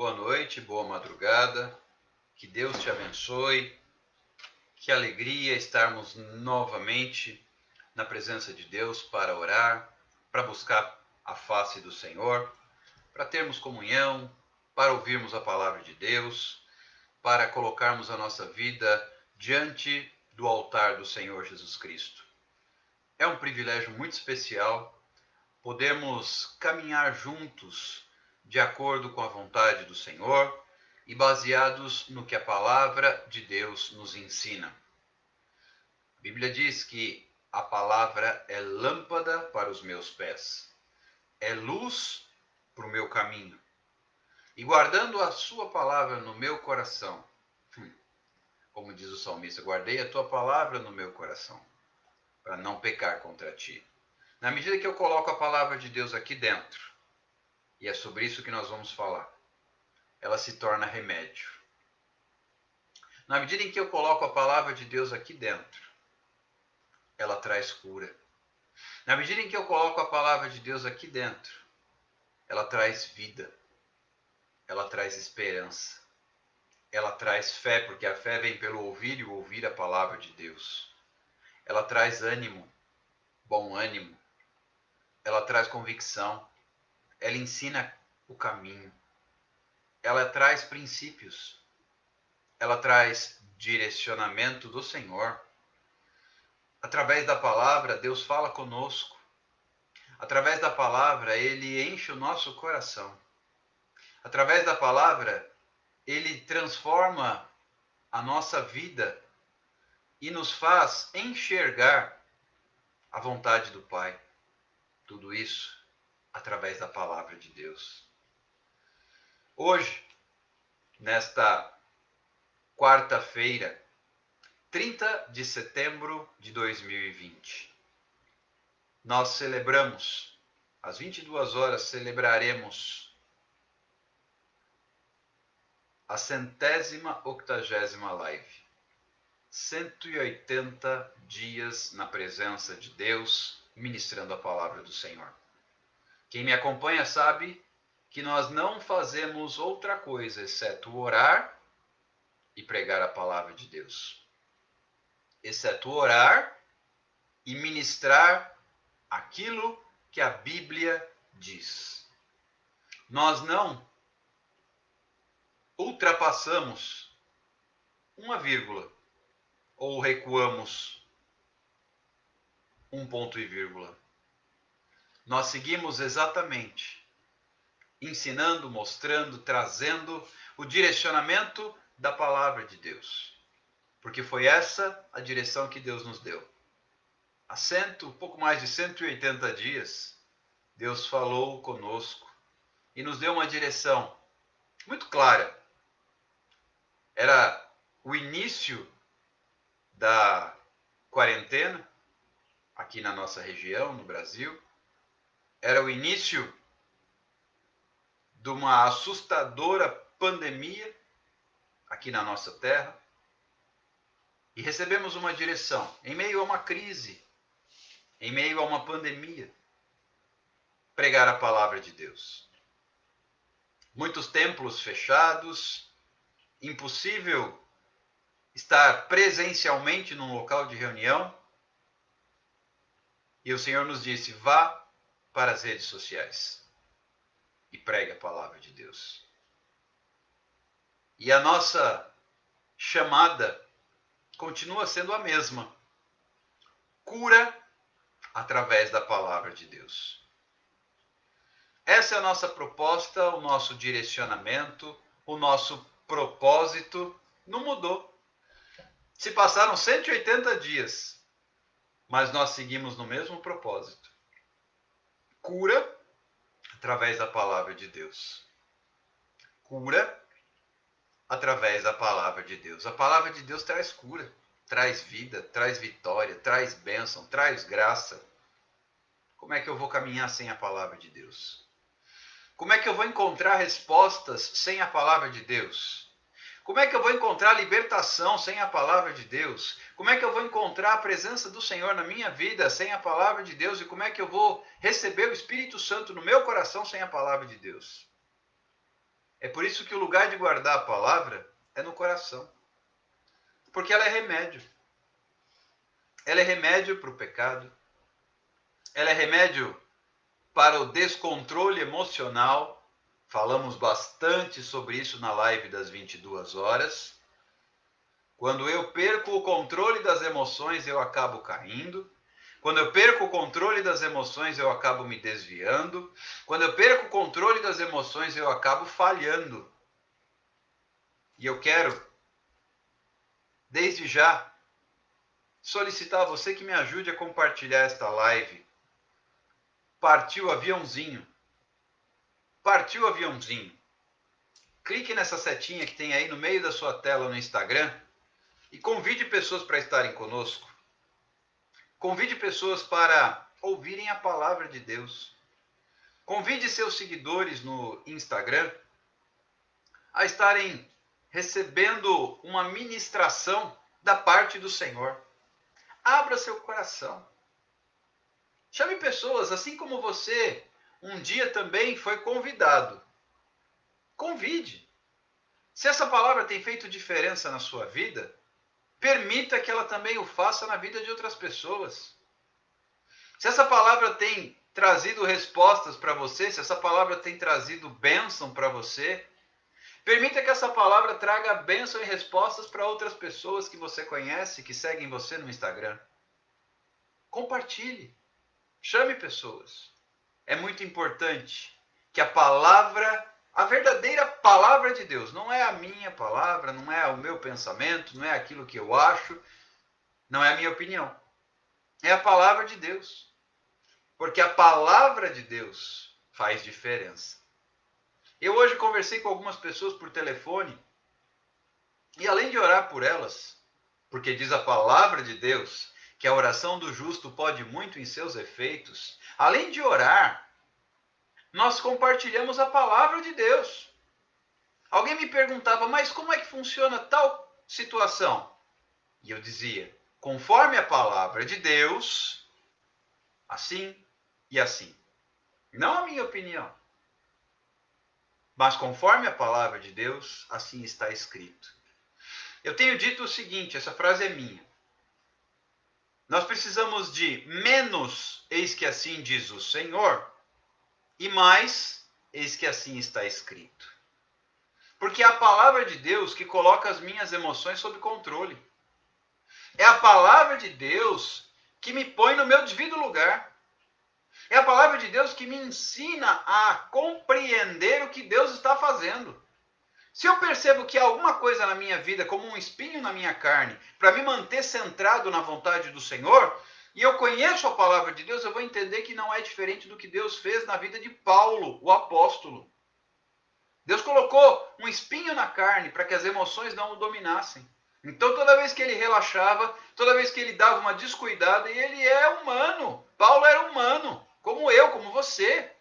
Boa noite, boa madrugada, que Deus te abençoe, que alegria estarmos novamente na presença de Deus para orar, para buscar a face do Senhor, para termos comunhão, para ouvirmos a palavra de Deus, para colocarmos a nossa vida diante do altar do Senhor Jesus Cristo. É um privilégio muito especial podermos caminhar juntos de acordo com a vontade do Senhor e baseados no que a palavra de Deus nos ensina. A Bíblia diz que a palavra é lâmpada para os meus pés, é luz para o meu caminho. E guardando a sua palavra no meu coração, como diz o salmista, guardei a tua palavra no meu coração, para não pecar contra ti. Na medida que eu coloco a palavra de Deus aqui dentro, e é sobre isso que nós vamos falar, ela se torna remédio. Na medida em que eu coloco a palavra de Deus aqui dentro, ela traz cura. Na medida em que eu coloco a palavra de Deus aqui dentro, ela traz vida. Ela traz esperança. Ela traz fé, porque a fé vem pelo ouvir e ouvir a palavra de Deus. Ela traz ânimo, bom ânimo. Ela traz convicção. Ela ensina o caminho. Ela traz princípios. Ela traz direcionamento do Senhor. Através da palavra, Deus fala conosco. Através da palavra, Ele enche o nosso coração. Através da palavra, Ele transforma a nossa vida e nos faz enxergar a vontade do Pai. Tudo isso através da palavra de Deus. Hoje, nesta quarta-feira, 30 de setembro de 2020, nós celebramos, às 22 horas, celebraremos a 180ª live. 180 dias na presença de Deus, ministrando a palavra do Senhor. Quem me acompanha sabe que nós não fazemos outra coisa exceto orar e pregar a palavra de Deus. Exceto orar e ministrar aquilo que a Bíblia diz. Nós não ultrapassamos uma vírgula ou recuamos um ponto e vírgula. Nós seguimos exatamente ensinando, mostrando, trazendo o direcionamento da palavra de Deus. Porque foi essa a direção que Deus nos deu. Há pouco mais de 180 dias, Deus falou conosco e nos deu uma direção muito clara. Era o início da quarentena, aqui na nossa região, no Brasil. Era o início de uma assustadora pandemia aqui na nossa terra. E recebemos uma direção, em meio a uma crise, em meio a uma pandemia, pregar a palavra de Deus. Muitos templos fechados, impossível estar presencialmente num local de reunião. E o Senhor nos disse, vá para as redes sociais e pregue a palavra de Deus. E a nossa chamada continua sendo a mesma. Cura através da palavra de Deus. Essa é a nossa proposta, o nosso direcionamento, o nosso propósito. Não mudou. Se passaram 180 dias, mas nós seguimos no mesmo propósito. Cura através da palavra de Deus. Cura através da palavra de Deus. A palavra de Deus traz cura, traz vida, traz vitória, traz bênção, traz graça. Como é que eu vou caminhar sem a palavra de Deus? Como é que eu vou encontrar respostas sem a palavra de Deus? Como é que eu vou encontrar libertação sem a palavra de Deus? Como é que eu vou encontrar a presença do Senhor na minha vida sem a palavra de Deus? E como é que eu vou receber o Espírito Santo no meu coração sem a palavra de Deus? É por isso que o lugar de guardar a palavra é no coração. Porque ela é remédio. Ela é remédio para o pecado. Ela é remédio para o descontrole emocional. Falamos bastante sobre isso na live das 22 horas. Quando eu perco o controle das emoções, eu acabo caindo. Quando eu perco o controle das emoções, eu acabo me desviando. Quando eu perco o controle das emoções, eu acabo falhando. E eu quero, desde já, solicitar a você que me ajude a compartilhar esta live. Partiu o aviãozinho. Partiu o aviãozinho. Clique nessa setinha que tem aí no meio da sua tela no Instagram e convide pessoas para estarem conosco. Convide pessoas para ouvirem a palavra de Deus. Convide seus seguidores no Instagram a estarem recebendo uma ministração da parte do Senhor. Abra seu coração. Chame pessoas, assim como você um dia também foi convidado. Convide. Se essa palavra tem feito diferença na sua vida, permita que ela também o faça na vida de outras pessoas. Se essa palavra tem trazido respostas para você, se essa palavra tem trazido bênção para você, permita que essa palavra traga bênção e respostas para outras pessoas que você conhece, que seguem você no Instagram. Compartilhe. Chame pessoas. É muito importante que a palavra, a verdadeira palavra de Deus, não é a minha palavra, não é o meu pensamento, não é aquilo que eu acho, não é a minha opinião. É a palavra de Deus. Porque a palavra de Deus faz diferença. Eu hoje conversei com algumas pessoas por telefone e além de orar por elas, porque diz a palavra de Deus que a oração do justo pode muito em seus efeitos, além de orar, nós compartilhamos a palavra de Deus. Alguém me perguntava, mas como é que funciona tal situação? E eu dizia, conforme a palavra de Deus, assim e assim. Não a minha opinião. Mas conforme a palavra de Deus, assim está escrito. Eu tenho dito o seguinte, essa frase é minha. Nós precisamos de menos, eis que assim diz o Senhor, e mais, eis que assim está escrito. Porque é a palavra de Deus que coloca as minhas emoções sob controle. É a palavra de Deus que me põe no meu devido lugar. É a palavra de Deus que me ensina a compreender o que Deus está fazendo. Se eu percebo que há alguma coisa na minha vida, como um espinho na minha carne, para me manter centrado na vontade do Senhor, e eu conheço a palavra de Deus, eu vou entender que não é diferente do que Deus fez na vida de Paulo, o apóstolo. Deus colocou um espinho na carne para que as emoções não o dominassem. Então, toda vez que ele relaxava, toda vez que ele dava uma descuidada, e ele é humano. Paulo era humano, como eu, como você.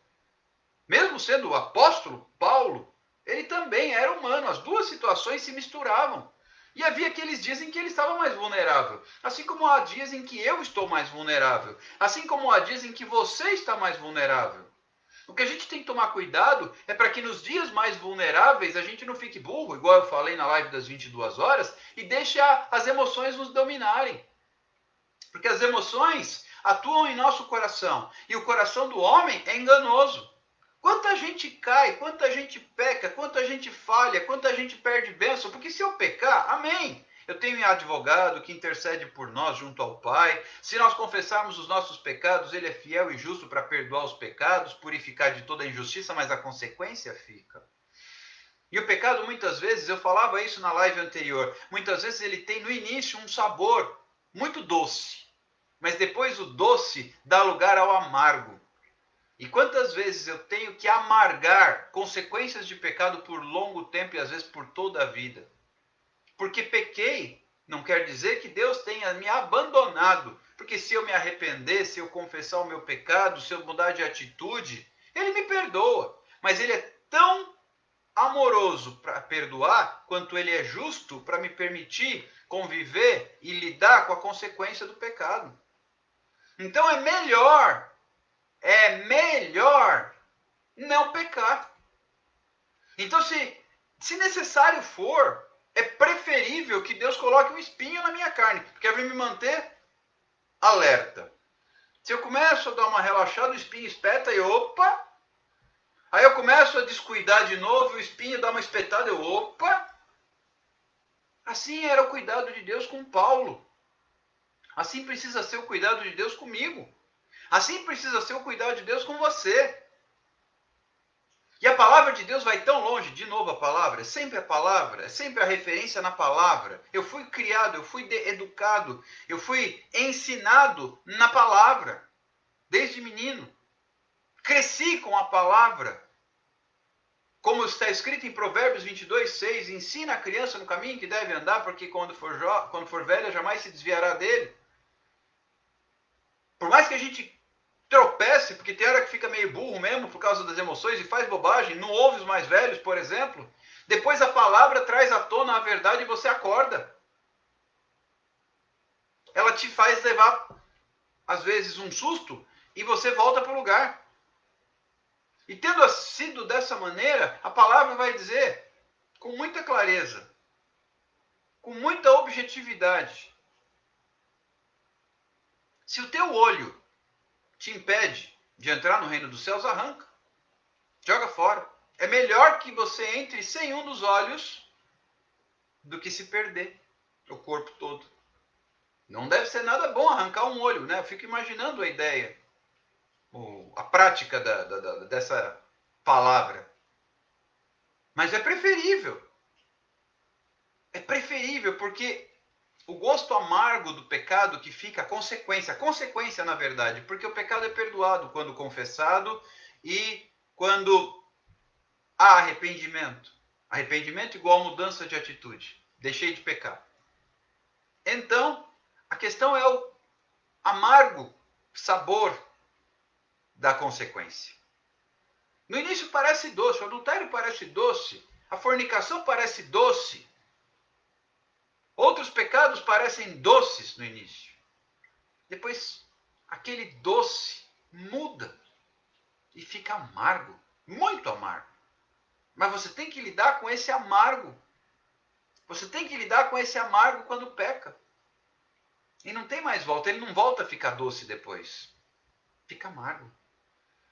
Mesmo sendo o apóstolo Paulo, ele também era humano. As duas situações se misturavam. E havia aqueles dias em que ele estava mais vulnerável. Assim como há dias em que eu estou mais vulnerável. Assim como há dias em que você está mais vulnerável. O que a gente tem que tomar cuidado é para que nos dias mais vulneráveis a gente não fique burro, igual eu falei na live das 22 horas, e deixe as emoções nos dominarem. Porque as emoções atuam em nosso coração. E o coração do homem é enganoso. Quanta gente cai, quanta gente peca, quanta gente falha, quanta gente perde bênção. Porque se eu pecar, amém. Eu tenho um advogado que intercede por nós junto ao Pai. Se nós confessarmos os nossos pecados, Ele é fiel e justo para perdoar os pecados, purificar de toda a injustiça, mas a consequência fica. E o pecado, muitas vezes, eu falava isso na live anterior, muitas vezes ele tem no início um sabor muito doce. Mas depois o doce dá lugar ao amargo. E quantas vezes eu tenho que amargar consequências de pecado por longo tempo e às vezes por toda a vida? Porque pequei não quer dizer que Deus tenha me abandonado. Porque se eu me arrepender, se eu confessar o meu pecado, se eu mudar de atitude, Ele me perdoa. Mas Ele é tão amoroso para perdoar quanto Ele é justo para me permitir conviver e lidar com a consequência do pecado. Então é melhor não pecar. Então, se necessário for, é preferível que Deus coloque um espinho na minha carne, porque vai me manter alerta. Se eu começo a dar uma relaxada, o espinho espeta e opa. Aí eu começo a descuidar de novo, o espinho dá uma espetada e opa. Assim era o cuidado de Deus com Paulo. Assim precisa ser o cuidado de Deus comigo. Assim precisa ser o cuidado de Deus com você. E a palavra de Deus vai tão longe, de novo a palavra, é sempre a referência na palavra. Eu fui criado, eu fui educado, eu fui ensinado na palavra, desde menino. Cresci com a palavra. Como está escrito em Provérbios 22:6, ensina a criança no caminho que deve andar, porque quando for velha jamais se desviará dele. Por mais que a gente tropece, porque tem hora que fica meio burro mesmo por causa das emoções e faz bobagem, não ouve os mais velhos, por exemplo, depois a palavra traz à tona a verdade e você acorda. Ela te faz levar, às vezes, um susto e você volta para o lugar. E tendo sido dessa maneira, a palavra vai dizer, com muita clareza, com muita objetividade, se o teu olho te impede de entrar no reino dos céus, arranca. Joga fora. É melhor que você entre sem um dos olhos do que se perder o corpo todo. Não deve ser nada bom arrancar um olho, né? Eu fico imaginando a ideia, a prática dessa palavra. Mas é preferível. É preferível porque o gosto amargo do pecado que fica a consequência na verdade, porque o pecado é perdoado quando confessado e quando há arrependimento. Arrependimento igual mudança de atitude. Deixei de pecar. Então, a questão é o amargo sabor da consequência. No início parece doce, o adultério parece doce, a fornicação parece doce. Outros pecados parecem doces no início. Depois, aquele doce muda e fica amargo, muito amargo. Mas você tem que lidar com esse amargo. Você tem que lidar com esse amargo quando peca. E não tem mais volta, ele não volta a ficar doce depois. Fica amargo.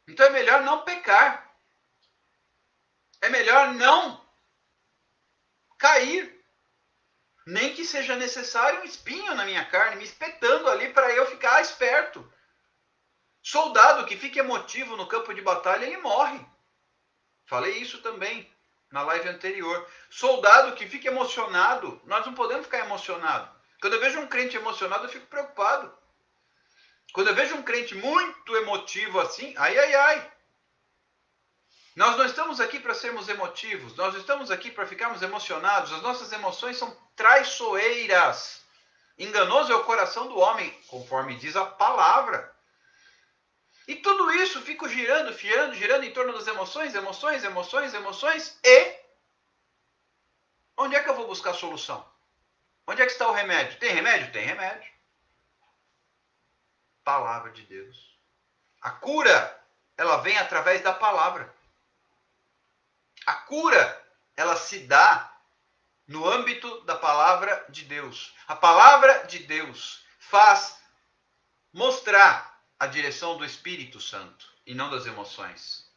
Então é melhor não pecar. É melhor não cair. Nem que seja necessário um espinho na minha carne, me espetando ali para eu ficar esperto. Soldado que fica emotivo no campo de batalha, ele morre. Falei isso também na live anterior. Soldado que fica emocionado, nós não podemos ficar emocionado. Quando eu vejo um crente emocionado, eu fico preocupado. Quando eu vejo um crente muito emotivo assim, ai, ai, ai. Nós não estamos aqui para sermos emotivos, nós estamos aqui para ficarmos emocionados. As nossas emoções são traiçoeiras. Enganoso é o coração do homem, conforme diz a palavra. E tudo isso fica girando em torno das emoções. E onde é que eu vou buscar a solução? Onde é que está o remédio? Tem remédio? Tem remédio. Palavra de Deus. A cura, ela vem através da palavra. A cura, ela se dá no âmbito da palavra de Deus. A palavra de Deus faz mostrar a direção do Espírito Santo e não das emoções.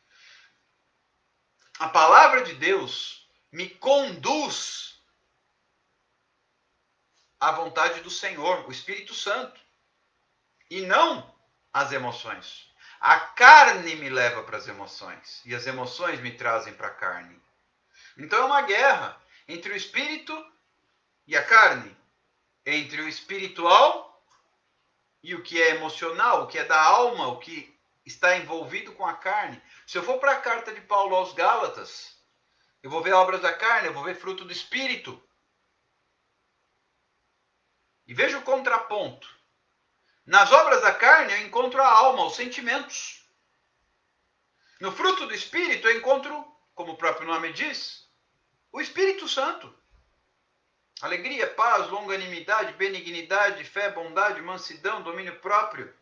A palavra de Deus me conduz à vontade do Senhor, o Espírito Santo, e não as emoções. A carne me leva para as emoções e as emoções me trazem para a carne. Então é uma guerra entre o espírito e a carne, entre o espiritual e o que é emocional, o que é da alma, o que está envolvido com a carne. Se eu for para a carta de Paulo aos Gálatas, eu vou ver obras da carne, eu vou ver fruto do espírito. E veja o contraponto. Nas obras da carne eu encontro a alma, os sentimentos. No fruto do espírito eu encontro, como o próprio nome diz, o Espírito Santo. Alegria, paz, longanimidade, benignidade, fé, bondade, mansidão, domínio próprio.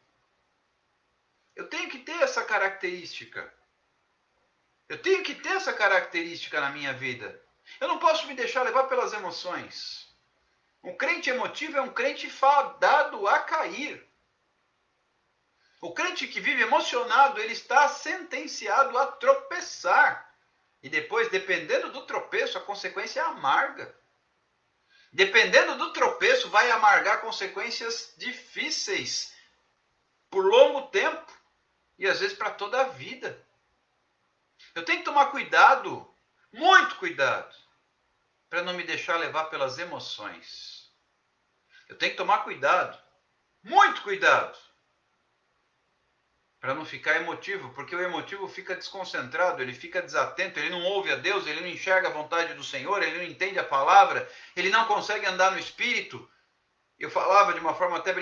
Eu tenho que ter essa característica. Eu tenho que ter essa característica na minha vida. Eu não posso me deixar levar pelas emoções. Um crente emotivo é um crente fadado a cair. O crente que vive emocionado, ele está sentenciado a tropeçar. E depois, dependendo do tropeço, a consequência é amarga. Dependendo do tropeço, vai amargar consequências difíceis por longo tempo e às vezes para toda a vida. Eu tenho que tomar cuidado, muito cuidado, para não me deixar levar pelas emoções. Eu tenho que tomar cuidado, muito cuidado, para não ficar emotivo, porque o emotivo fica desconcentrado, ele fica desatento, ele não ouve a Deus, ele não enxerga a vontade do Senhor, ele não entende a palavra, ele não consegue andar no Espírito. Eu falava de uma forma até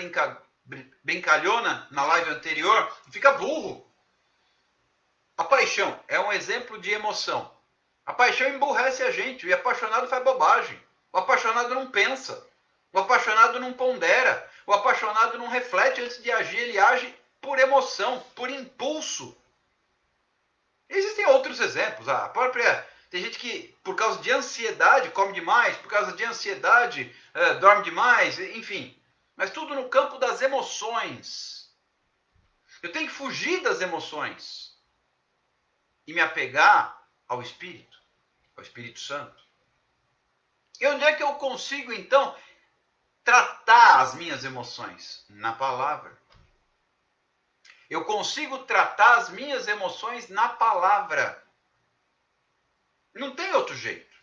brincalhona na live anterior, fica burro. A paixão é um exemplo de emoção. A paixão emburrece a gente, o apaixonado faz bobagem. O apaixonado não pensa, o apaixonado não pondera, o apaixonado não reflete antes de agir, ele age por emoção, por impulso. Existem outros exemplos. Tem gente que, por causa de ansiedade, come demais, por causa de ansiedade, dorme demais, enfim. Mas tudo no campo das emoções. Eu tenho que fugir das emoções e me apegar ao Espírito Santo. E onde é que eu consigo, então, tratar as minhas emoções? Na palavra. Eu consigo tratar as minhas emoções na palavra. Não tem outro jeito.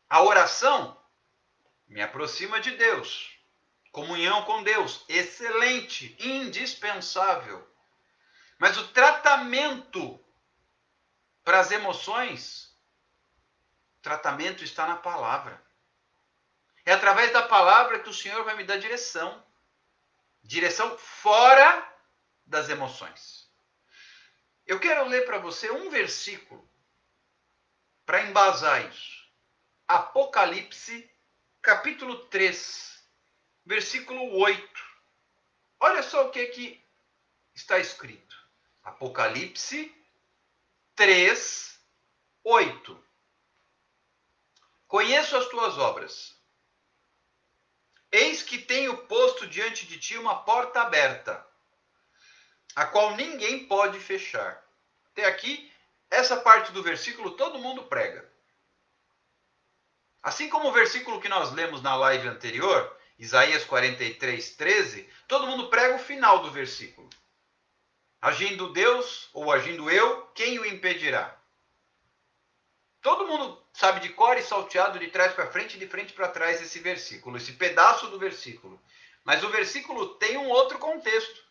A oração me aproxima de Deus. Comunhão com Deus, excelente, indispensável. Mas o tratamento para as emoções, o tratamento está na palavra. É através da palavra que o Senhor vai me dar direção. Direção fora das emoções. Eu quero ler para você um versículo para embasar isso. Apocalipse, capítulo 3, versículo 8. Olha só o que está escrito. Apocalipse 3, 8. Conheço as tuas obras. Eis que tenho posto diante de ti uma porta aberta, a qual ninguém pode fechar. Até aqui, essa parte do versículo todo mundo prega. Assim como o versículo que nós lemos na live anterior, Isaías 43, 13, todo mundo prega o final do versículo. Agindo Deus, ou agindo eu, quem o impedirá? Todo mundo sabe de cor e salteado de trás para frente e de frente para trás esse versículo, esse pedaço do versículo. Mas o versículo tem um outro contexto.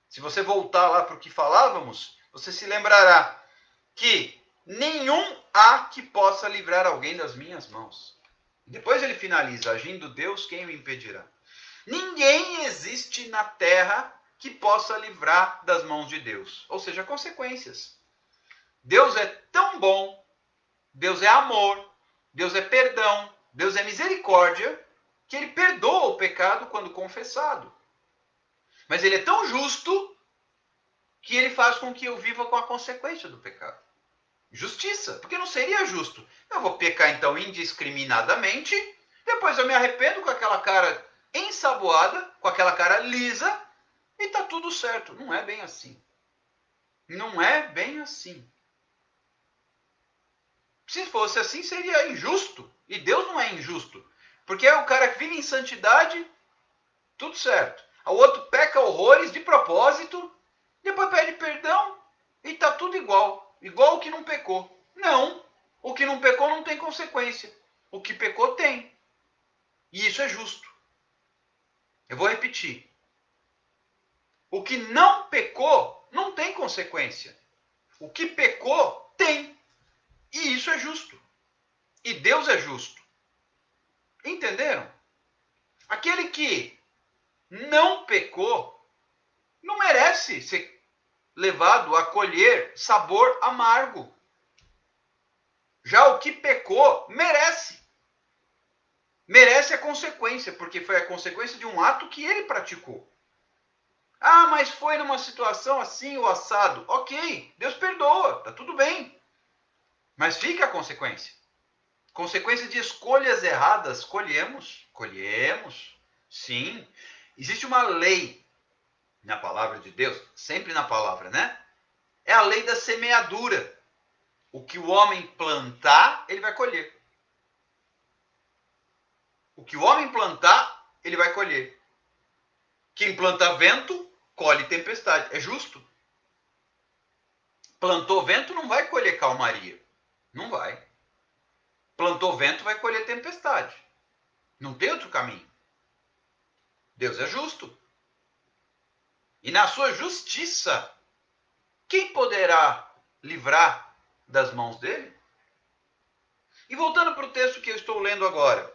Se você voltar lá para o que falávamos, você se lembrará que nenhum há que possa livrar alguém das minhas mãos. Depois ele finaliza, agindo Deus, quem o impedirá? Ninguém existe na terra que possa livrar das mãos de Deus. Ou seja, consequências. Deus é tão bom, Deus é amor, Deus é perdão, Deus é misericórdia, que ele perdoa o pecado quando confessado. Mas ele é tão justo que ele faz com que eu viva com a consequência do pecado. Justiça, porque não seria justo. Eu vou pecar então indiscriminadamente, depois eu me arrependo com aquela cara ensaboada, com aquela cara lisa, e tá tudo certo. Não é bem assim. Não é bem assim. Se fosse assim, seria injusto. E Deus não é injusto. Porque é o cara que vive em santidade, tudo certo. O outro peca horrores de propósito, depois pede perdão e tá tudo igual. Igual o que não pecou. Não. O que não pecou não tem consequência. O que pecou tem. E isso é justo. Eu vou repetir. O que não pecou não tem consequência. O que pecou tem. E isso é justo. E Deus é justo. Entenderam? Aquele que não pecou não merece ser levado a colher sabor amargo. Já o que pecou merece. Merece a consequência, porque foi a consequência de um ato que ele praticou. Ah, mas foi numa situação assim, o assado. Ok, Deus perdoa, tá tudo bem. Mas fica a consequência. Consequência de escolhas erradas, colhemos. Colhemos, sim. Existe uma lei na palavra de Deus, sempre na palavra, né? É a lei da semeadura. O que o homem plantar, ele vai colher. O que o homem plantar, ele vai colher. Quem planta vento, colhe tempestade. É justo. Plantou vento, não vai colher calmaria. Não vai. Plantou vento, vai colher tempestade. Não tem outro caminho. Deus é justo. E na sua justiça, quem poderá livrar das mãos dele? E voltando para o texto que eu estou lendo agora.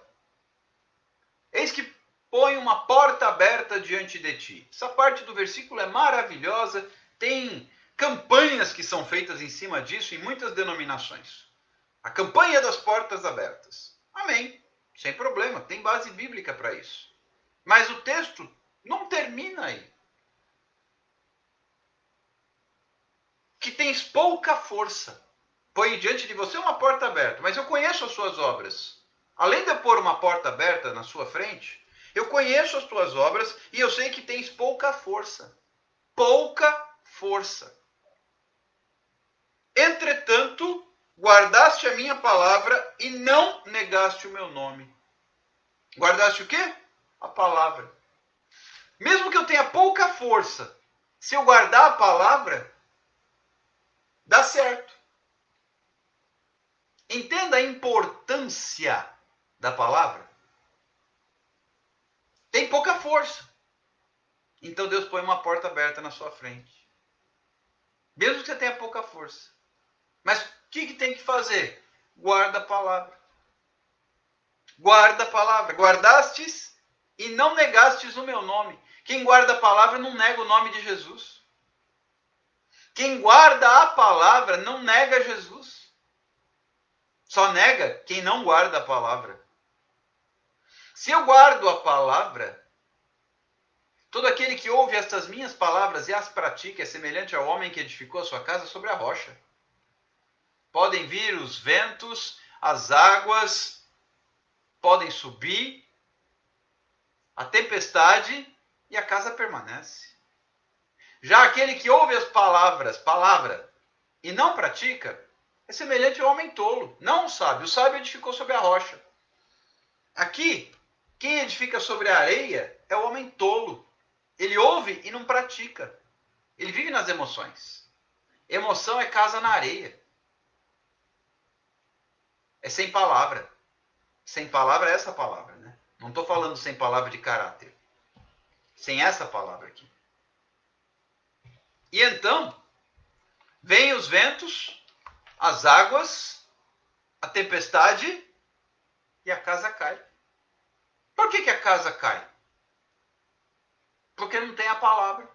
Eis que põe uma porta aberta diante de ti. Essa parte do versículo é maravilhosa. Tem campanhas que são feitas em cima disso em muitas denominações. A campanha das portas abertas. Amém. Sem problema. Tem base bíblica para isso. Mas o texto não termina aí. Que tens pouca força. Põe diante de você uma porta aberta. Mas eu conheço as suas obras. Além de eu pôr uma porta aberta na sua frente, eu conheço as tuas obras e eu sei que tens pouca força. Pouca força. Entretanto, guardaste a minha palavra e não negaste o meu nome. Guardaste o quê? A palavra. Mesmo que eu tenha pouca força, se eu guardar a palavra, dá certo. Entenda a importância da palavra. Tem pouca força. Então Deus põe uma porta aberta na sua frente. Mesmo que você tenha pouca força. Mas o que tem que fazer? Guarda a palavra. Guarda a palavra. Guardastes e não negastes o meu nome. Quem guarda a palavra não nega o nome de Jesus. Quem guarda a palavra não nega Jesus. Só nega quem não guarda a palavra. Se eu guardo a palavra, todo aquele que ouve estas minhas palavras e as pratica é semelhante ao homem que edificou a sua casa sobre a rocha. Podem vir os ventos, as águas, podem subir, a tempestade e a casa permanece. Já aquele que ouve as palavra, e não pratica, é semelhante ao homem tolo, não o sábio. O sábio edificou sobre a rocha. Aqui, quem edifica sobre a areia é o homem tolo. Ele ouve e não pratica. Ele vive nas emoções. Emoção é casa na areia. É sem palavra. Sem palavra é essa palavra, né? Não estou falando sem palavra de caráter. Sem essa palavra aqui. E então, vêm os ventos, as águas, a tempestade e a casa cai. Por que a casa cai? Porque não tem a palavra.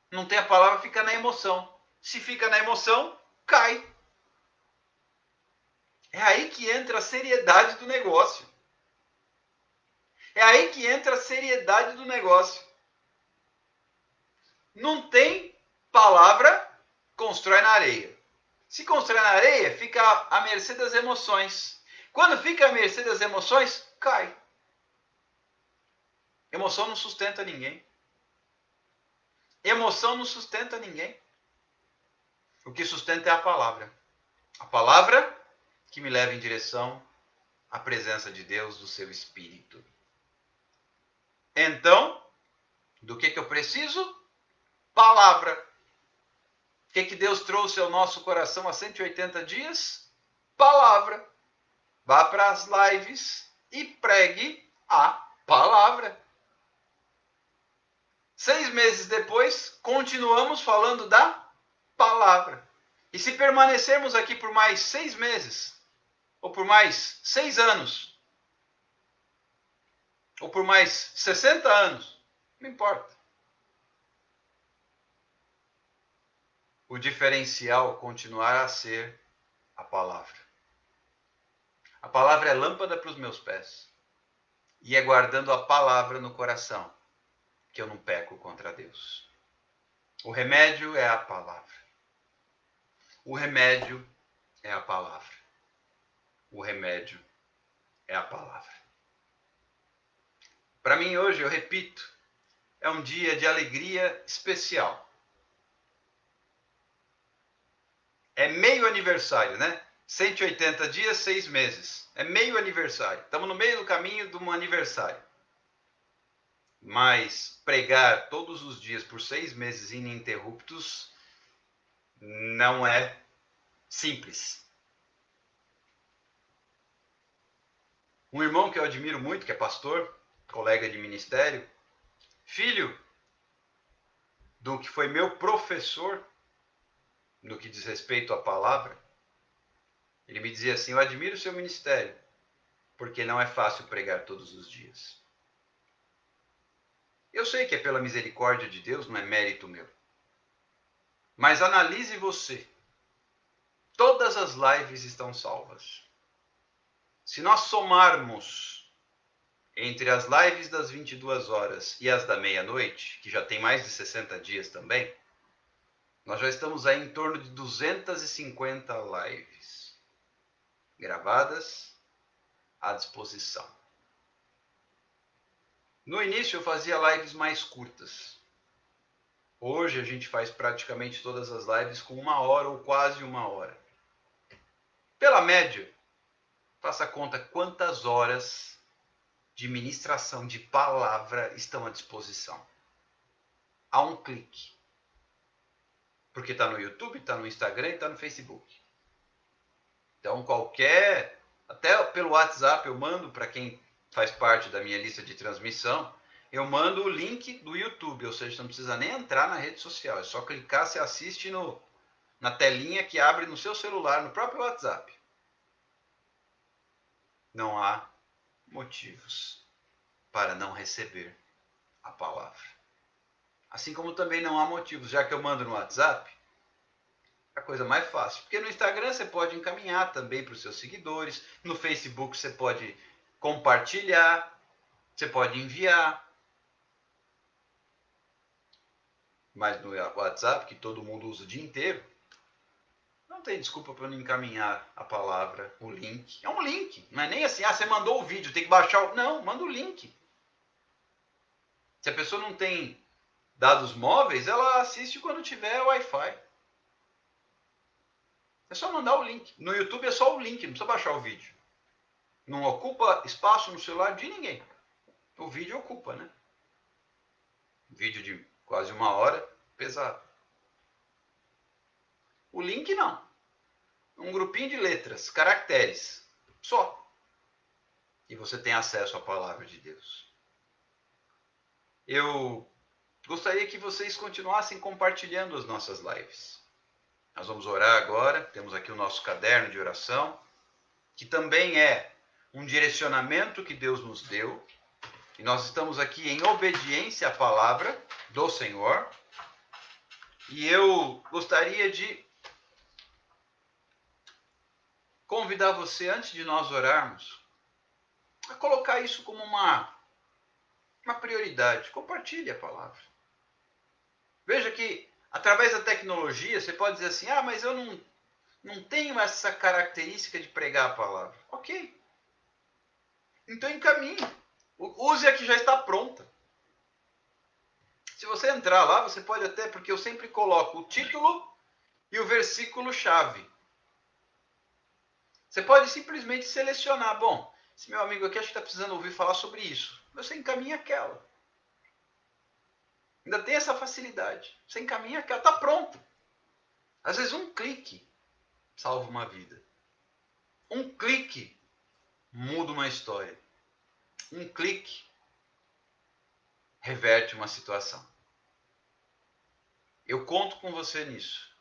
Não tem a palavra, fica na emoção. Se fica na emoção, cai. É aí que entra a seriedade do negócio. É aí que entra a seriedade do negócio. Não tem palavra, constrói na areia. Se constrói na areia, fica à mercê das emoções. Quando fica à mercê das emoções, cai. Emoção não sustenta ninguém. Emoção não sustenta ninguém. O que sustenta é a palavra. A palavra que me leva em direção à presença de Deus, do seu Espírito. Então, do que eu preciso? Palavra. O que Deus trouxe ao nosso coração há 180 dias? Palavra. Vá para as lives e pregue a palavra. 6 meses depois, continuamos falando da palavra. E se permanecermos aqui por mais 6 meses, ou por mais 6 anos, ou por mais 60 anos, não importa. O diferencial continuará a ser a palavra. A palavra é lâmpada para os meus pés. E é guardando a palavra no coração que eu não peco contra Deus. O remédio é a palavra. O remédio é a palavra. O remédio é a palavra. Para mim hoje, eu repito, é um dia de alegria especial. É meio aniversário, né? 180 dias, 6 meses. É meio aniversário. Estamos no meio do caminho de um aniversário. Mas pregar todos os dias por 6 meses ininterruptos não é simples. Um irmão que eu admiro muito, que é pastor, colega de ministério, filho do que foi meu professor no que diz respeito à palavra, ele me dizia assim: eu admiro o seu ministério, porque não é fácil pregar todos os dias. Eu sei que é pela misericórdia de Deus, não é mérito meu. Mas analise você. Todas as lives estão salvas. Se nós somarmos entre as lives das 22 horas e as da meia-noite, que já tem mais de 60 dias também, nós já estamos aí em torno de 250 lives gravadas à disposição. No início eu fazia lives mais curtas. Hoje a gente faz praticamente todas as lives com 1 hora ou quase 1 hora. Pela média, faça conta quantas horas de ministração de palavra estão à disposição. A um clique. Porque está no YouTube, está no Instagram e está no Facebook. Então até pelo WhatsApp eu mando para quem faz parte da minha lista de transmissão, eu mando o link do YouTube, ou seja, não precisa nem entrar na rede social, é só clicar, você assiste na telinha que abre no seu celular, no próprio WhatsApp. Não há motivos para não receber a palavra. Assim como também não há motivos, já que eu mando no WhatsApp, a coisa mais fácil. Porque no Instagram você pode encaminhar também para os seus seguidores, no Facebook você pode compartilhar, você pode enviar. Mas no WhatsApp, que todo mundo usa o dia inteiro, não tem desculpa para não encaminhar a palavra, o link. É um link, não é nem assim, você mandou o vídeo, tem que baixar o... Não, manda o link. Se a pessoa não tem dados móveis, ela assiste quando tiver Wi-Fi. É só mandar o link. No YouTube é só o link, não precisa baixar o vídeo. Não ocupa espaço no celular de ninguém. O vídeo ocupa, né? Vídeo de quase 1 hora, pesado. O link não. Um grupinho de letras, caracteres, só. E você tem acesso à palavra de Deus. Eu gostaria que vocês continuassem compartilhando as nossas lives. Nós vamos orar agora, temos aqui o nosso caderno de oração, que também é um direcionamento que Deus nos deu, e nós estamos aqui em obediência à palavra do Senhor, e eu gostaria de convidar você, antes de nós orarmos, a colocar isso como uma prioridade. Compartilhe a palavra. Veja que, através da tecnologia, você pode dizer assim, mas eu não tenho essa característica de pregar a palavra. Ok. Então encaminhe. Use a que já está pronta. Se você entrar lá, você pode até, porque eu sempre coloco o título e o versículo-chave. Você pode simplesmente selecionar, bom, esse meu amigo aqui acho que está precisando ouvir falar sobre isso. Você encaminha aquela. Ainda tem essa facilidade. Você encaminha aquela, está pronto. Às vezes um clique salva uma vida. Um clique muda uma história. Um clique reverte uma situação. Eu conto com você nisso.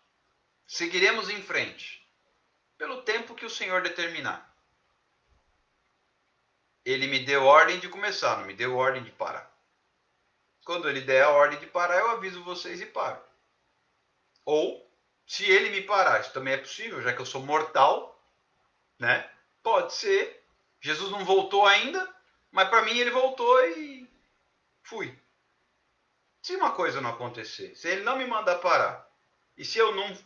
Seguiremos em frente, pelo tempo que o Senhor determinar. Ele me deu ordem de começar, não me deu ordem de parar. Quando ele der a ordem de parar, eu aviso vocês e paro. Ou, se ele me parar, isso também é possível, já que eu sou mortal, né? Pode ser. Jesus não voltou ainda, mas para mim ele voltou e fui. Se uma coisa não acontecer, se ele não me mandar parar, e se eu não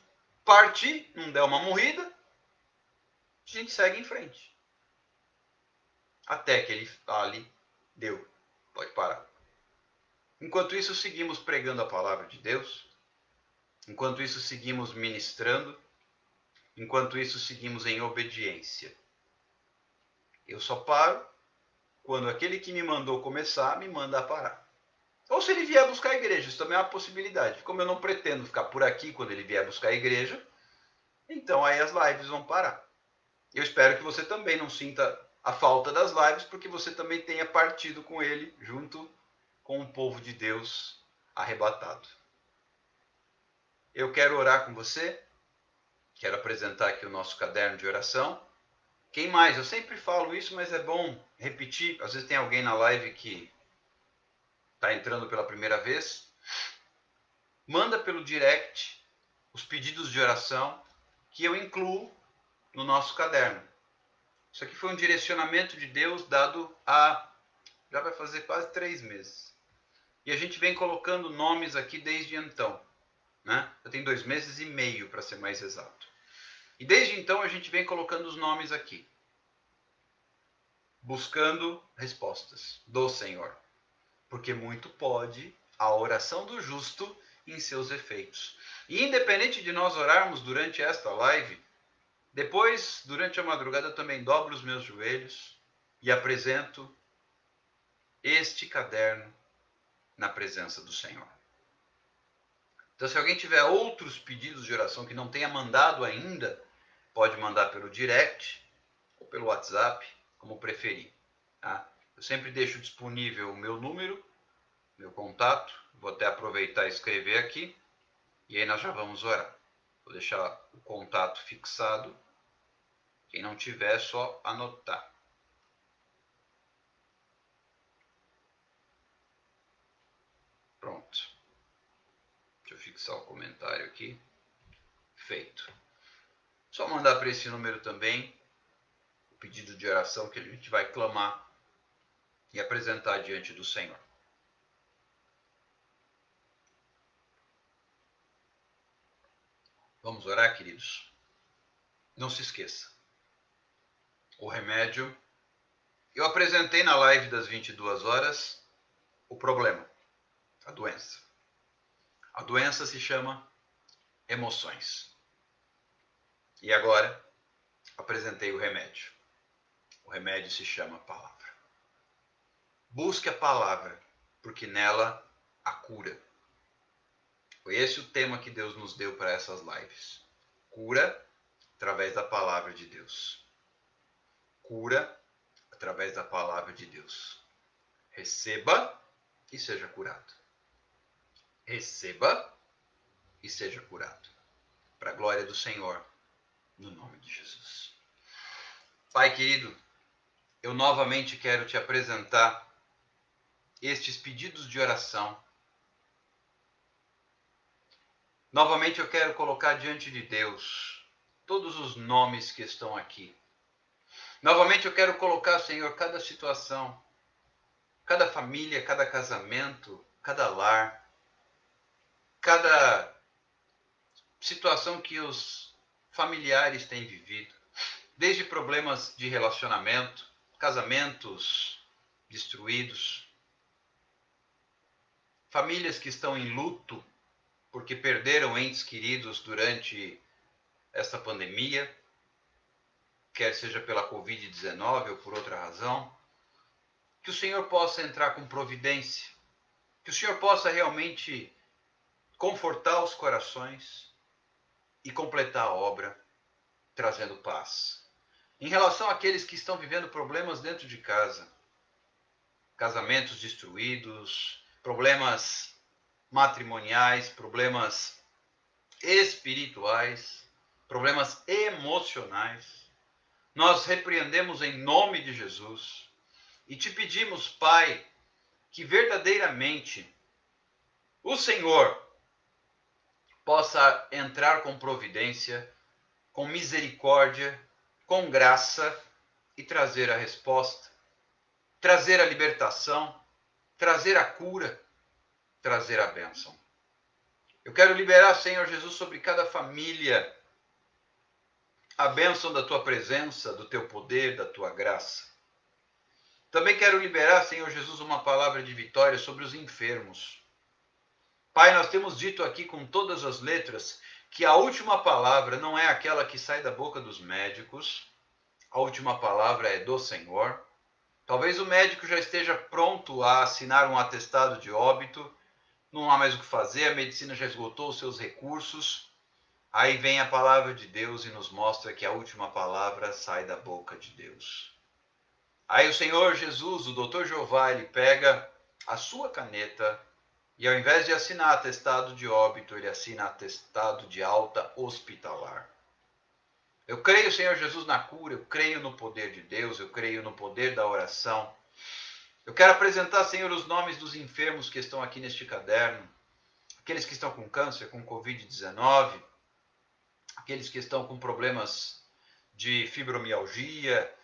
partir, não der uma morrida, a gente segue em frente. Até que ele fale, deu, pode parar. Enquanto isso, seguimos pregando a palavra de Deus. Enquanto isso, seguimos ministrando. Enquanto isso, seguimos em obediência. Eu só paro quando aquele que me mandou começar me manda parar. Ou se ele vier buscar a igreja, isso também é uma possibilidade. Como eu não pretendo ficar por aqui quando ele vier buscar a igreja, então aí as lives vão parar. Eu espero que você também não sinta a falta das lives, porque você também tenha partido com ele, junto com o povo de Deus arrebatado. Eu quero orar com você, quero apresentar aqui o nosso caderno de oração. Quem mais? Eu sempre falo isso, mas é bom repetir. Às vezes tem alguém na live que está entrando pela primeira vez. Manda pelo direct os pedidos de oração que eu incluo no nosso caderno. Isso aqui foi um direcionamento de Deus dado já vai fazer quase 3 meses. E a gente vem colocando nomes aqui desde então. Né? Já tem 2 meses e meio, para ser mais exato. E desde então a gente vem colocando os nomes aqui. Buscando respostas do Senhor. Porque muito pode a oração do justo em seus efeitos. E independente de nós orarmos durante esta live, depois, durante a madrugada, eu também dobro os meus joelhos e apresento este caderno na presença do Senhor. Então, se alguém tiver outros pedidos de oração que não tenha mandado ainda, pode mandar pelo direct ou pelo WhatsApp, como preferir. Tá? Eu sempre deixo disponível o meu número, meu contato. Vou até aproveitar e escrever aqui. E aí nós já vamos orar. Vou deixar o contato fixado. Quem não tiver, é só anotar. Pronto. Deixa eu fixar o comentário aqui. Feito. Só mandar para esse número também o pedido de oração que a gente vai clamar e apresentar diante do Senhor. Vamos orar, queridos? Não se esqueça. O remédio. Eu apresentei na live das 22 horas o problema, a doença. A doença se chama emoções. E agora apresentei o remédio. O remédio se chama palavra. Busque a palavra, porque nela há cura. Foi esse o tema que Deus nos deu para essas lives. Cura através da palavra de Deus. Cura através da palavra de Deus. Receba e seja curado. Receba e seja curado. Para a glória do Senhor, no nome de Jesus. Pai querido, eu novamente quero te apresentar estes pedidos de oração. Novamente eu quero colocar diante de Deus todos os nomes que estão aqui. Novamente eu quero colocar, Senhor, cada situação, cada família, cada casamento, cada lar, cada situação que os familiares têm vivido, desde problemas de relacionamento, casamentos destruídos, famílias que estão em luto porque perderam entes queridos durante esta pandemia, quer seja pela Covid-19 ou por outra razão, que o Senhor possa entrar com providência, que o Senhor possa realmente confortar os corações e completar a obra, trazendo paz. Em relação àqueles que estão vivendo problemas dentro de casa, casamentos destruídos, problemas matrimoniais, problemas espirituais, problemas emocionais, nós repreendemos em nome de Jesus e te pedimos, Pai, que verdadeiramente o Senhor possa entrar com providência, com misericórdia, com graça e trazer a resposta, trazer a libertação, trazer a cura, trazer a bênção. Eu quero liberar, Senhor Jesus, sobre cada família a bênção da tua presença, do teu poder, da tua graça. Também quero liberar, Senhor Jesus, uma palavra de vitória sobre os enfermos. Pai, nós temos dito aqui com todas as letras que a última palavra não é aquela que sai da boca dos médicos. A última palavra é do Senhor. Talvez o médico já esteja pronto a assinar um atestado de óbito, não há mais o que fazer, a medicina já esgotou os seus recursos. Aí vem a palavra de Deus e nos mostra que a última palavra sai da boca de Deus. Aí o Senhor Jesus, o Dr. Jeová, ele pega a sua caneta e ao invés de assinar atestado de óbito, ele assina atestado de alta hospitalar. Eu creio, Senhor Jesus, na cura, eu creio no poder de Deus, eu creio no poder da oração. Eu quero apresentar, Senhor, os nomes dos enfermos que estão aqui neste caderno. Aqueles que estão com câncer, com Covid-19, aqueles que estão com problemas de fibromialgia,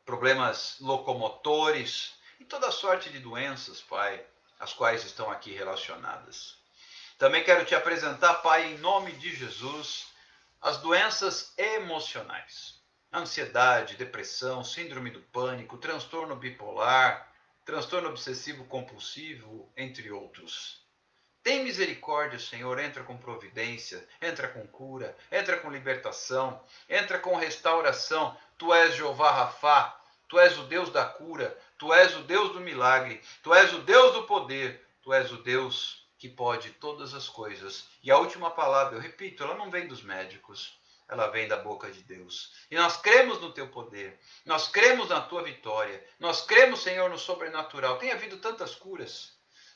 problemas locomotores e toda sorte de doenças, Pai, as quais estão aqui relacionadas. Também quero te apresentar, Pai, em nome de Jesus, as doenças emocionais. Ansiedade, depressão, síndrome do pânico, transtorno bipolar, transtorno obsessivo compulsivo, entre outros. Tem misericórdia, Senhor, entra com providência, entra com cura, entra com libertação, entra com restauração. Tu és Jeová Rafá, tu és o Deus da cura, tu és o Deus do milagre, tu és o Deus do poder, tu és o Deus que pode todas as coisas. E a última palavra, eu repito, ela não vem dos médicos, ela vem da boca de Deus. E nós cremos no teu poder, nós cremos na tua vitória, nós cremos, Senhor, no sobrenatural. Tem havido tantas curas,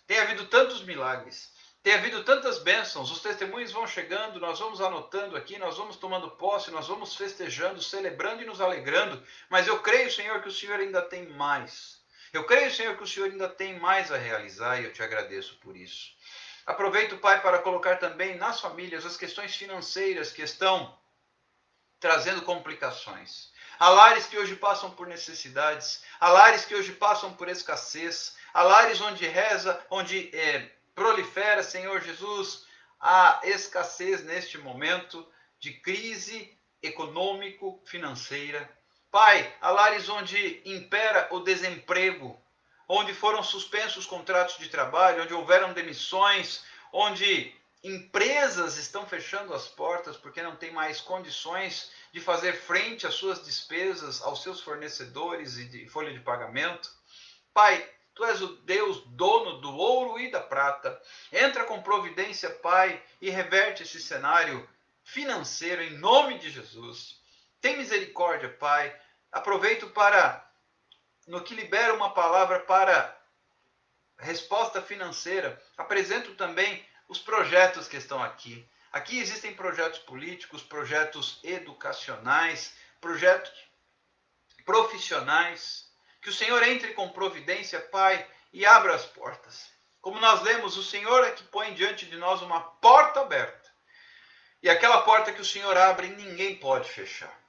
tem havido tantos milagres, tem havido tantas bênçãos, os testemunhos vão chegando, nós vamos anotando aqui, nós vamos tomando posse, nós vamos festejando, celebrando e nos alegrando, mas eu creio, Senhor, que o Senhor ainda tem mais. Eu creio, Senhor, que o Senhor ainda tem mais a realizar e eu te agradeço por isso. Aproveito, Pai, para colocar também nas famílias as questões financeiras que estão trazendo complicações. Há lares que hoje passam por necessidades, há lares que hoje passam por escassez, há lares onde prolifera, Senhor Jesus, a escassez neste momento de crise econômico-financeira. Pai, há lares onde impera o desemprego, onde foram suspensos contratos de trabalho, onde houveram demissões, onde empresas estão fechando as portas porque não têm mais condições de fazer frente às suas despesas, aos seus fornecedores e de folha de pagamento. Pai, tu és o Deus dono do ouro e da prata. Entra com providência, Pai, e reverte esse cenário financeiro em nome de Jesus. Tem misericórdia, Pai. Aproveito para, no que libera uma palavra para resposta financeira, apresento também os projetos que estão aqui. Aqui existem projetos políticos, projetos educacionais, projetos profissionais. Que o Senhor entre com providência, Pai, e abra as portas. Como nós lemos, o Senhor é que põe diante de nós uma porta aberta. E aquela porta que o Senhor abre, ninguém pode fechar.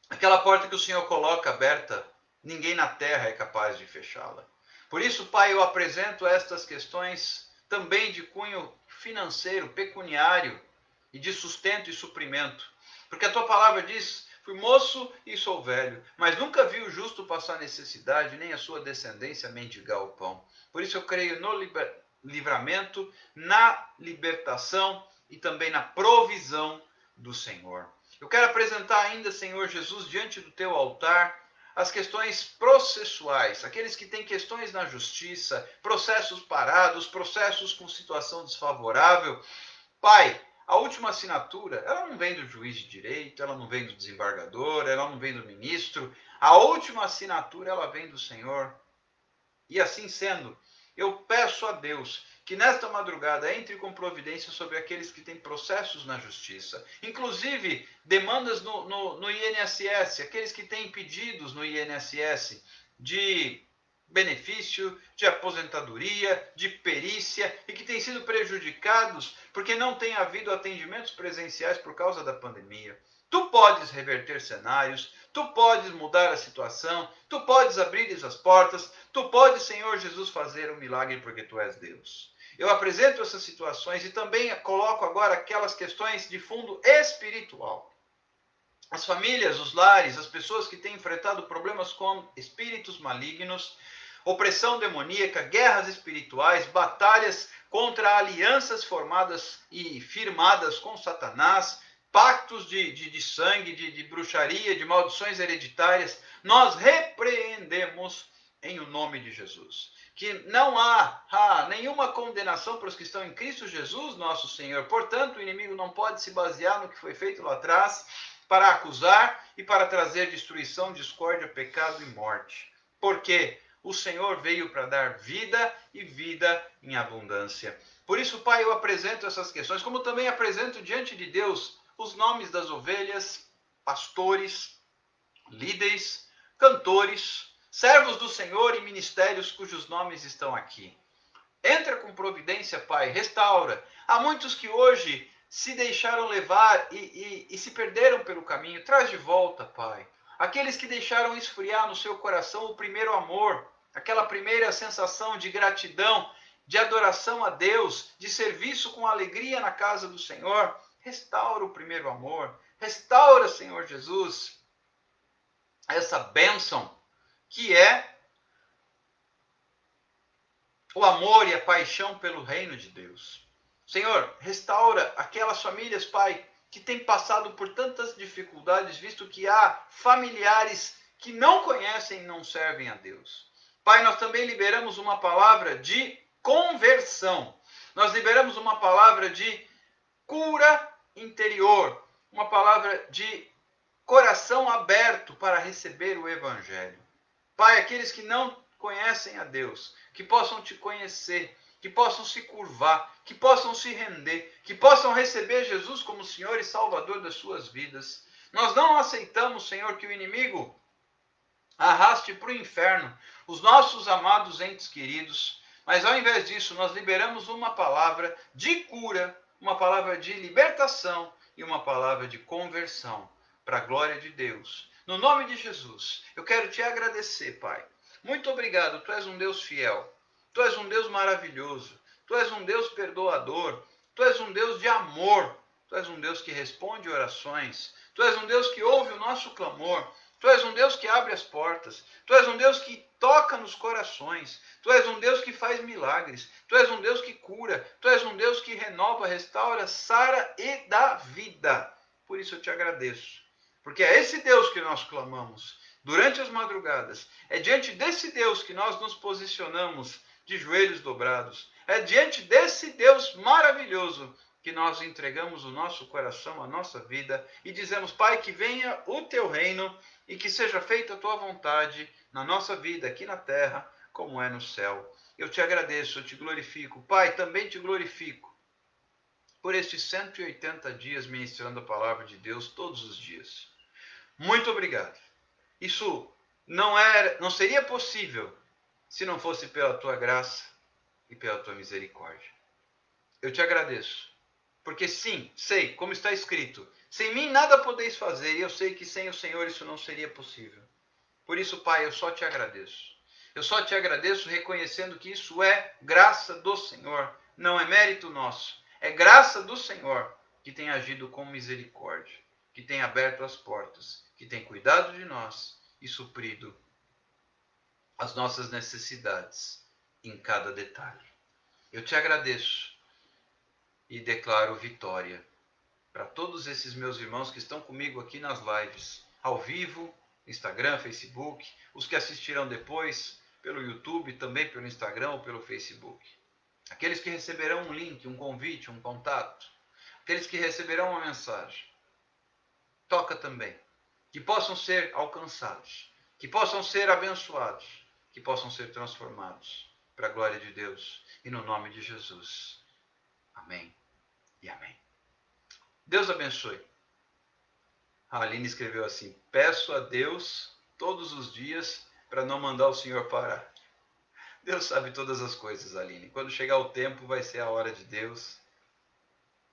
Aquela porta que o Senhor coloca aberta, ninguém na terra é capaz de fechá-la. Por isso, Pai, eu apresento estas questões também de cunho financeiro, pecuniário e de sustento e suprimento. Porque a tua palavra diz: fui moço e sou velho, mas nunca vi o justo passar necessidade, nem a sua descendência mendigar o pão. Por isso eu creio no livramento, na libertação e também na provisão do Senhor. Eu quero apresentar ainda, Senhor Jesus, diante do teu altar, as questões processuais, aqueles que têm questões na justiça, processos parados, processos com situação desfavorável. Pai, a última assinatura, ela não vem do juiz de direito, ela não vem do desembargador, ela não vem do ministro. A última assinatura, ela vem do Senhor. E assim sendo, eu peço a Deus que nesta madrugada entre com providência sobre aqueles que têm processos na justiça. Inclusive, demandas no INSS, aqueles que têm pedidos no INSS de benefício, de aposentadoria, de perícia e que têm sido prejudicados porque não tem havido atendimentos presenciais por causa da pandemia. Tu podes reverter cenários, Tu podes mudar a situação, Tu podes abrir as portas, Tu podes, Senhor Jesus, fazer um milagre porque Tu és Deus. Eu apresento essas situações e também coloco agora aquelas questões de fundo espiritual. As famílias, os lares, as pessoas que têm enfrentado problemas com espíritos malignos, opressão demoníaca, guerras espirituais, batalhas contra alianças formadas e firmadas com Satanás, pactos de sangue, de bruxaria, de maldições hereditárias, nós repreendemos em o nome de Jesus. Que não há nenhuma condenação para os que estão em Cristo Jesus, nosso Senhor. Portanto, o inimigo não pode se basear no que foi feito lá atrás para acusar e para trazer destruição, discórdia, pecado e morte. Porque o Senhor veio para dar vida e vida em abundância. Por isso, Pai, eu apresento essas questões, como também apresento diante de Deus os nomes das ovelhas, pastores, líderes, cantores, servos do Senhor e ministérios cujos nomes estão aqui. Entra com providência, Pai, restaura. Há muitos que hoje se deixaram levar e se perderam pelo caminho. Traz de volta, Pai. Aqueles que deixaram esfriar no seu coração o primeiro amor, aquela primeira sensação de gratidão, de adoração a Deus, de serviço com alegria na casa do Senhor. Restaura o primeiro amor. Restaura, Senhor Jesus, essa bênção que é o amor e a paixão pelo reino de Deus. Senhor, restaura aquelas famílias, Pai, que têm passado por tantas dificuldades, visto que há familiares que não conhecem e não servem a Deus. Pai, nós também liberamos uma palavra de conversão. Nós liberamos uma palavra de cura interior, uma palavra de coração aberto para receber o Evangelho. Pai, aqueles que não conhecem a Deus, que possam te conhecer, que possam se curvar, que possam se render, que possam receber Jesus como Senhor e Salvador das suas vidas. Nós não aceitamos, Senhor, que o inimigo arraste para o inferno os nossos amados entes queridos, mas ao invés disso, nós liberamos uma palavra de cura, uma palavra de libertação e uma palavra de conversão para a glória de Deus. No nome de Jesus, eu quero te agradecer, Pai. Muito obrigado, Tu és um Deus fiel, Tu és um Deus maravilhoso, Tu és um Deus perdoador, Tu és um Deus de amor, Tu és um Deus que responde orações, Tu és um Deus que ouve o nosso clamor, Tu és um Deus que abre as portas, Tu és um Deus que toca nos corações, Tu és um Deus que faz milagres, Tu és um Deus que cura, Tu és um Deus que renova, restaura, sara e dá vida. Por isso eu te agradeço, porque é esse Deus que nós clamamos durante as madrugadas, é diante desse Deus que nós nos posicionamos de joelhos dobrados, é diante desse Deus maravilhoso que nós entregamos o nosso coração, a nossa vida e dizemos, Pai, que venha o Teu reino e que seja feita a Tua vontade na nossa vida aqui na terra, como é no céu. Eu te agradeço, eu te glorifico. Pai, também te glorifico por estes 180 dias ministrando a palavra de Deus todos os dias. Muito obrigado. Isso não seria possível se não fosse pela Tua graça e pela Tua misericórdia. Eu te agradeço, porque sim, sei, como está escrito, sem mim nada podeis fazer, e eu sei que sem o Senhor isso não seria possível. Por isso, Pai, eu só te agradeço. Eu só te agradeço reconhecendo que isso é graça do Senhor, não é mérito nosso. É graça do Senhor que tem agido com misericórdia, que tem aberto as portas, que tem cuidado de nós e suprido as nossas necessidades em cada detalhe. Eu te agradeço e declaro vitória para todos esses meus irmãos que estão comigo aqui nas lives, ao vivo, Instagram, Facebook, os que assistirão depois pelo YouTube, também pelo Instagram ou pelo Facebook. Aqueles que receberão um link, um convite, um contato, aqueles que receberão uma mensagem. Toca também, que possam ser alcançados, que possam ser abençoados, que possam ser transformados para a glória de Deus e no nome de Jesus. Amém e amém. Deus abençoe. A Aline escreveu assim: peço a Deus todos os dias para não mandar o Senhor parar. Deus sabe todas as coisas, Aline. Quando chegar o tempo, vai ser a hora de Deus.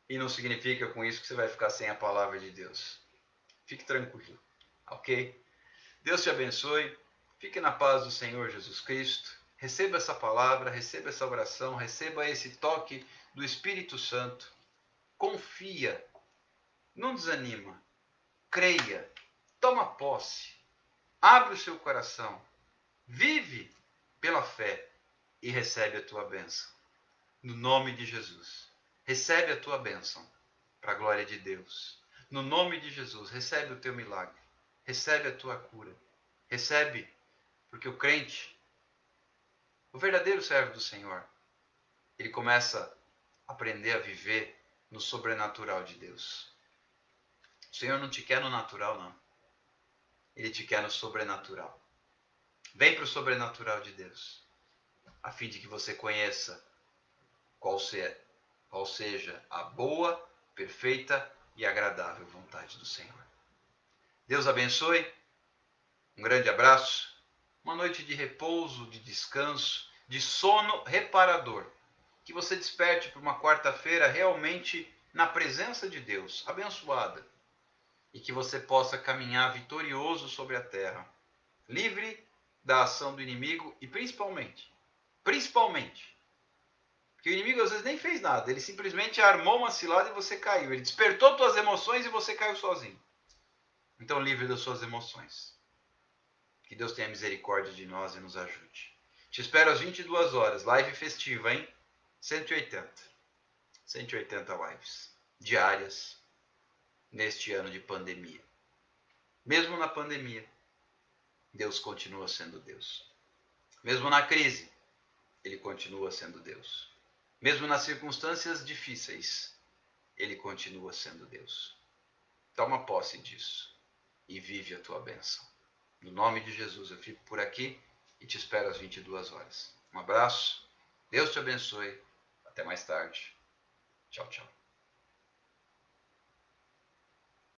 E não significa com isso que você vai ficar sem a palavra de Deus. Fique tranquilo, ok? Deus te abençoe. Fique na paz do Senhor Jesus Cristo. Receba essa palavra, receba essa oração, receba esse toque do Espírito Santo. Confia, não desanima, creia, toma posse, abre o seu coração, vive pela fé e recebe a tua bênção. No nome de Jesus, recebe a tua bênção para a glória de Deus. No nome de Jesus, recebe o teu milagre, recebe a tua cura, recebe, porque o crente, o verdadeiro servo do Senhor, ele começa a aprender a viver no sobrenatural de Deus. O Senhor não te quer no natural, não. Ele te quer no sobrenatural. Vem para o sobrenatural de Deus, a fim de que você conheça qual seja a boa, perfeita e agradável vontade do Senhor. Deus abençoe, um grande abraço, uma noite de repouso, de descanso, de sono reparador. Que você desperte para uma quarta-feira realmente na presença de Deus, abençoada. E que você possa caminhar vitorioso sobre a terra, livre da ação do inimigo e principalmente, porque o inimigo às vezes nem fez nada, ele simplesmente armou uma cilada e você caiu, ele despertou suas emoções e você caiu sozinho. Então livre das suas emoções. Que Deus tenha misericórdia de nós e nos ajude. Te espero às 22 horas, live festiva, hein? 180 lives diárias neste ano de pandemia. Mesmo na pandemia, Deus continua sendo Deus. Mesmo na crise, Ele continua sendo Deus. Mesmo nas circunstâncias difíceis, Ele continua sendo Deus. Toma posse disso e vive a tua bênção. No nome de Jesus, eu fico por aqui e te espero às 22 horas. Um abraço, Deus te abençoe, até mais tarde. Tchau, tchau.